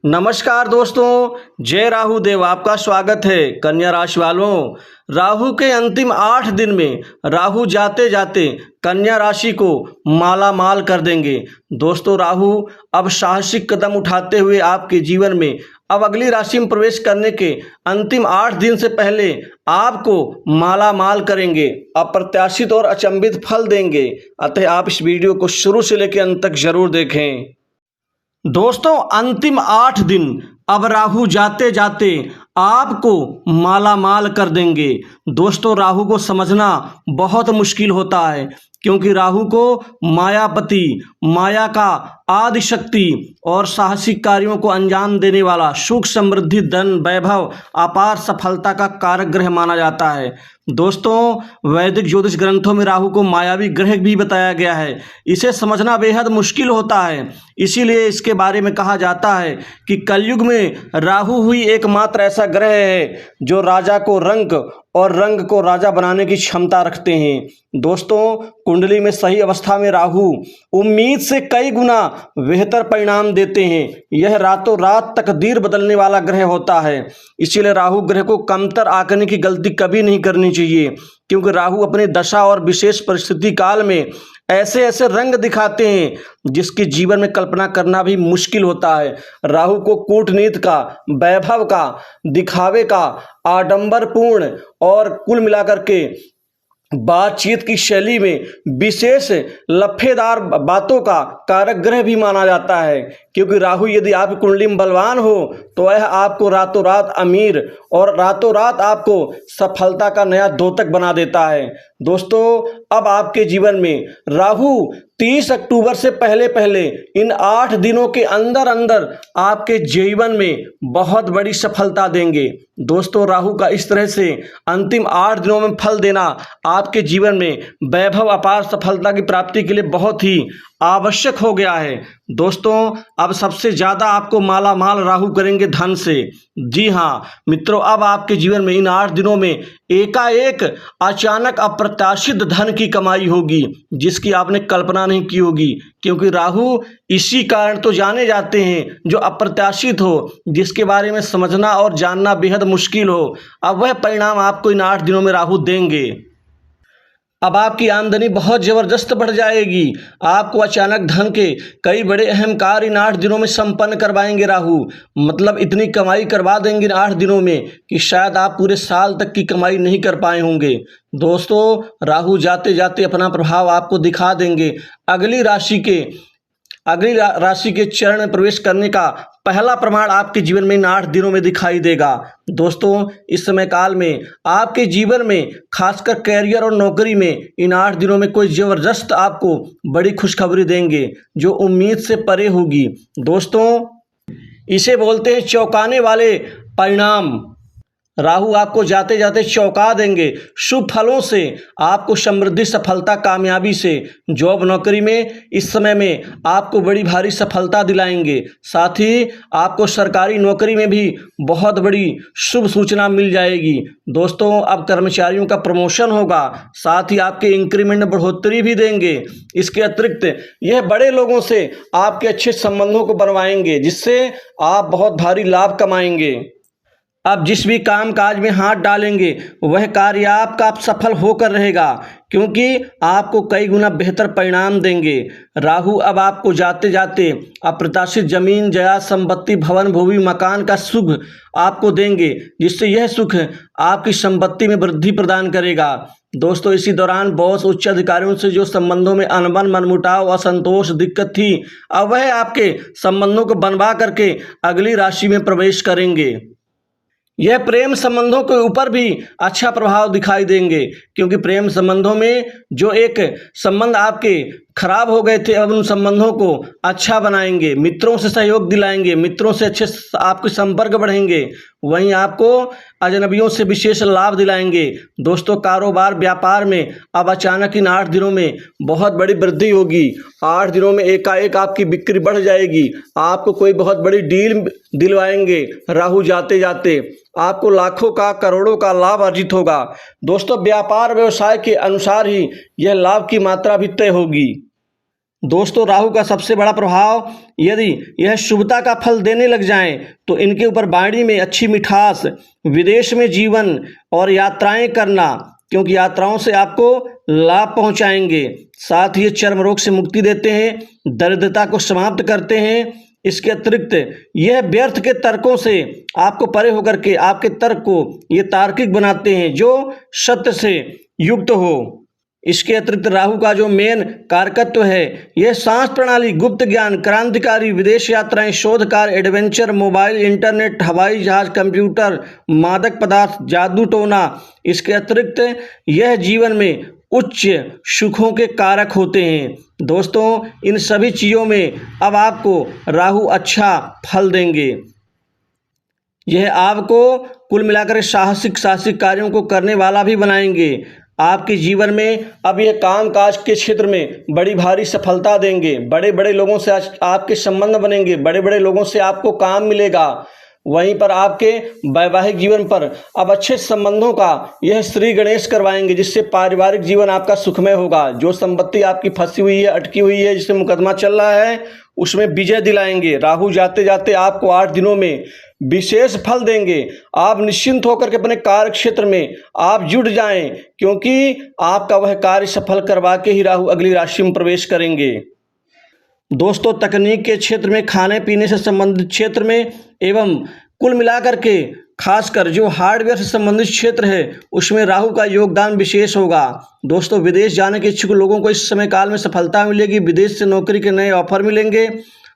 नमस्कार दोस्तों, जय राहु देव। आपका स्वागत है। कन्या राशि वालों, राहु के अंतिम 8 दिन में राहु जाते जाते कन्या राशि को माला माल कर देंगे। दोस्तों, राहु अब साहसिक कदम उठाते हुए आपके जीवन में अब अगली राशि में प्रवेश करने के अंतिम 8 दिन से पहले आपको माला माल करेंगे, अप्रत्याशित और अचंभित फल देंगे। अतः आप इस वीडियो को शुरू से लेकर अंत तक जरूर देखें। दोस्तों, अंतिम 8 दिन अब राहु जाते जाते आपको माला माल कर देंगे। दोस्तों, राहु को समझना बहुत मुश्किल होता है, क्योंकि राहु को मायापति, माया का आदि शक्ति और साहसिक कार्यों को अंजाम देने वाला, सुख समृद्धि, धन, वैभव, अपार सफलता का कारक ग्रह माना जाता है। दोस्तों, वैदिक ज्योतिष ग्रंथों में राहु को मायावी ग्रह भी बताया गया है। इसे समझना बेहद मुश्किल होता है, इसीलिए इसके बारे में कहा जाता है कि कलयुग में राहु हुई एकमात्र ऐसा ग्रह है जो राजा को रंक और रंग को राजा बनाने की क्षमता रखते हैं। दोस्तों, कुंडली में सही अवस्था में राहु उम्मीद से कई गुना बेहतर परिणाम देते हैं। यह रातों रात तकदीर बदलने वाला ग्रह होता है। इसीलिए राहु ग्रह को कमतर आंकने की गलती कभी नहीं करनी चाहिए, क्योंकि राहु अपनी दशा और विशेष परिस्थिति काल में ऐसे ऐसे रंग दिखाते हैं जिसकी जीवन में कल्पना करना भी मुश्किल होता है। राहु को कूटनीति का, वैभव का, दिखावे का, आडंबरपूर्ण और कुल मिलाकर के बातचीत की शैली में विशेष लफेदार बातों का कारक ग्रह भी माना जाता है। क्योंकि राहु यदि आपकी कुंडली में बलवान हो तो वह आपको रातों रात अमीर और रातों रात आपको सफलता का नया द्योतक बना देता है। दोस्तों, अब आपके जीवन में राहु 30 अक्टूबर से पहले पहले इन 8 दिनों के अंदर अंदर आपके जीवन में बहुत बड़ी सफलता देंगे। दोस्तों, राहु का इस तरह से अंतिम 8 दिनों में फल देना आपके जीवन में वैभव, अपार सफलता की प्राप्ति के लिए बहुत ही आवश्यक हो गया है। दोस्तों, अब सबसे ज़्यादा आपको माला माल राहु करेंगे धन से। जी हाँ मित्रों, अब आपके जीवन में इन 8 दिनों में एकाएक अचानक अप्रत्याशित धन की कमाई होगी, जिसकी आपने कल्पना नहीं की होगी। क्योंकि राहु इसी कारण तो जाने जाते हैं जो अप्रत्याशित हो, जिसके बारे में समझना और जानना बेहद मुश्किल हो। अब वह परिणाम आपको इन 8 दिनों में राहु देंगे। अब आपकी आमदनी बहुत ज़बरदस्त बढ़ जाएगी। आपको अचानक धन के कई बड़े अहम कार्य इन 8 दिनों में संपन्न करवाएंगे राहु। मतलब इतनी कमाई करवा देंगे इन 8 दिनों में कि शायद आप पूरे साल तक की कमाई नहीं कर पाए होंगे। दोस्तों, राहु जाते जाते अपना प्रभाव आपको दिखा देंगे। अगली राशि के चरण में प्रवेश करने का पहला प्रमाण आपके जीवन में इन 8 दिनों में दिखाई देगा। दोस्तों, इस समय काल में आपके जीवन में खासकर कैरियर और नौकरी में इन 8 दिनों में कोई ज़बरदस्त आपको बड़ी खुशखबरी देंगे जो उम्मीद से परे होगी। दोस्तों, इसे बोलते हैं चौंकाने वाले परिणाम। राहु आपको जाते जाते चौंका देंगे। शुभ फलों से आपको समृद्धि, सफलता, कामयाबी से जॉब नौकरी में इस समय में आपको बड़ी भारी सफलता दिलाएंगे। साथ ही आपको सरकारी नौकरी में भी बहुत बड़ी शुभ सूचना मिल जाएगी। दोस्तों, अब कर्मचारियों का प्रमोशन होगा, साथ ही आपके इंक्रीमेंट में बढ़ोतरी भी देंगे। इसके अतिरिक्त यह बड़े लोगों से आपके अच्छे संबंधों को बनवाएंगे, जिससे आप बहुत भारी लाभ कमाएंगे। अब जिस भी काम काज में हाथ डालेंगे वह कार्य आपका सफल होकर रहेगा, क्योंकि आपको कई गुना बेहतर परिणाम देंगे। राहु अब आपको जाते जाते अप्रत्याशित जमीन, जायदाद, संपत्ति, भवन, भूमि, मकान का सुख आपको देंगे, जिससे यह सुख आपकी संपत्ति में वृद्धि प्रदान करेगा। दोस्तों, इसी दौरान बॉस, उच्च अधिकारियों से जो संबंधों में अनबन, मनमुटाव, असंतोष, दिक्कत थी, अब वह आपके संबंधों को बनवा करके अगली राशि में प्रवेश करेंगे। यह प्रेम संबंधों के ऊपर भी अच्छा प्रभाव दिखाई देंगे, क्योंकि प्रेम संबंधों में जो एक संबंध आपके खराब हो गए थे, अब उन संबंधों को अच्छा बनाएंगे। मित्रों से सहयोग दिलाएंगे, मित्रों से अच्छे आपके संपर्क बढ़ेंगे। वहीं आपको अजनबियों से विशेष लाभ दिलाएंगे। दोस्तों, कारोबार, व्यापार में अब अचानक इन 8 दिनों में बहुत बड़ी वृद्धि होगी। 8 दिनों में एकाएक आपकी बिक्री बढ़ जाएगी। आपको कोई बहुत बड़ी डील दिलवाएंगे राहु जाते जाते। आपको लाखों का, करोड़ों का लाभ अर्जित होगा। दोस्तों, व्यापार व्यवसाय के अनुसार ही यह लाभ की मात्रा भी तय होगी। दोस्तों, राहु का सबसे बड़ा प्रभाव, यदि यह शुभता का फल देने लग जाएं तो इनके ऊपर वाणी में अच्छी मिठास, विदेश में जीवन और यात्राएं करना, क्योंकि यात्राओं से आपको लाभ पहुंचाएंगे। साथ ही ये चर्म रोग से मुक्ति देते हैं, दरिद्रता को समाप्त करते हैं। इसके अतिरिक्त यह व्यर्थ के तर्कों से आपको परे होकर के आपके तर्क को ये तार्किक बनाते हैं जो सत्य से युक्त हो। इसके अतिरिक्त राहु का जो मेन कारकत्व है, यह सांस प्रणाली, गुप्त ज्ञान, क्रांतिकारी, विदेश यात्राएं, शोध कार्य, एडवेंचर, मोबाइल, इंटरनेट, हवाई जहाज, कंप्यूटर, मादक पदार्थ, जादू टोना। इसके अतिरिक्त यह जीवन में उच्च सुखों के कारक होते हैं। दोस्तों, इन सभी चीज़ों में अब आपको राहु अच्छा फल देंगे। यह आपको कुल मिलाकर साहसिक कार्यों को करने वाला भी बनाएंगे। आपके जीवन में अब यह काम काज के क्षेत्र में बड़ी भारी सफलता देंगे। बड़े बड़े लोगों से आज आपके संबंध बनेंगे, बड़े बड़े लोगों से आपको काम मिलेगा। वहीं पर आपके वैवाहिक जीवन पर अब अच्छे संबंधों का यह श्री गणेश करवाएंगे, जिससे पारिवारिक जीवन आपका सुखमय होगा। जो संपत्ति आपकी फंसी हुई है, अटकी हुई है, जिससे मुकदमा चल रहा है, उसमें विजय दिलाएंगे। राहु जाते जाते आपको 8 दिनों में विशेष फल देंगे। आप निश्चिंत होकर के अपने कार्य क्षेत्र में आप जुट जाएं, क्योंकि आपका वह कार्य सफल करवा के ही राहु अगली राशि में प्रवेश करेंगे। दोस्तों, तकनीक के क्षेत्र में, खाने पीने से संबंधित क्षेत्र में एवं कुल मिलाकर के खासकर जो हार्डवेयर से संबंधित क्षेत्र है, उसमें राहु का योगदान विशेष होगा। दोस्तों, विदेश जाने के इच्छुक लोगों को इस समय काल में सफलता मिलेगी। विदेश से नौकरी के नए ऑफर मिलेंगे।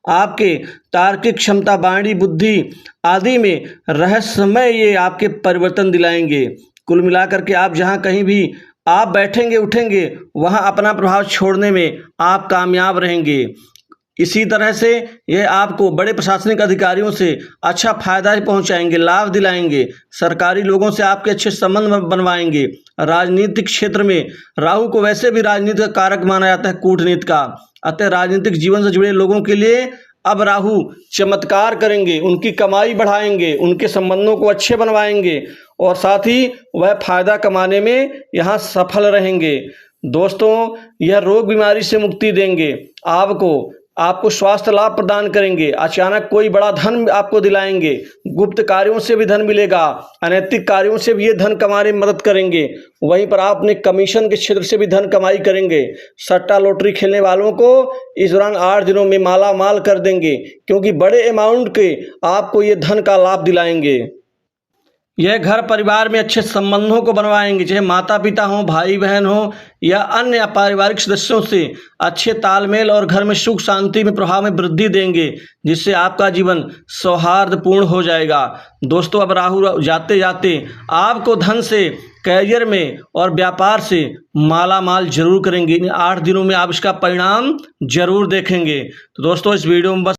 आपके तार्किक क्षमता, वाणी, बुद्धि आदि में रहस्यमय ये आपके परिवर्तन दिलाएंगे। कुल मिलाकर के आप जहाँ कहीं भी आप बैठेंगे उठेंगे, वहाँ अपना प्रभाव छोड़ने में आप कामयाब रहेंगे। इसी तरह से यह आपको बड़े प्रशासनिक अधिकारियों से अच्छा फायदा पहुंचाएंगे, लाभ दिलाएंगे। सरकारी लोगों से आपके अच्छे संबंध बनवाएंगे। राजनीतिक क्षेत्र में राहु को वैसे भी राजनीति का कारक माना जाता है, कूटनीति का। अतः राजनीतिक जीवन से जुड़े लोगों के लिए अब राहु चमत्कार करेंगे, उनकी कमाई बढ़ाएंगे, उनके संबंधों को अच्छे बनवाएंगे और साथ ही वह फायदा कमाने में यहाँ सफल रहेंगे। दोस्तों, यह रोग बीमारी से मुक्ति देंगे, आपको स्वास्थ्य लाभ प्रदान करेंगे। अचानक कोई बड़ा धन आपको दिलाएंगे। गुप्त कार्यों से भी धन मिलेगा, अनैतिक कार्यों से भी ये धन कमाने में मदद करेंगे। वहीं पर आप अपने कमीशन के क्षेत्र से भी धन कमाई करेंगे। सट्टा लॉटरी खेलने वालों को इस दौरान 8 दिनों में माला माल कर देंगे, क्योंकि बड़े अमाउंट के आपको ये धन का लाभ दिलाएंगे। यह घर परिवार में अच्छे संबंधों को बनवाएंगे, चाहे माता पिता हों, भाई बहन हो या अन्य पारिवारिक सदस्यों से अच्छे तालमेल और घर में सुख शांति में प्रभाव में वृद्धि देंगे, जिससे आपका जीवन सौहार्दपूर्ण हो जाएगा। दोस्तों, अब राहु जाते जाते आपको धन से, कैरियर में और व्यापार से माला माल जरूर करेंगे। इन 8 दिनों में आप इसका परिणाम जरूर देखेंगे। तो दोस्तों, इस वीडियो में बस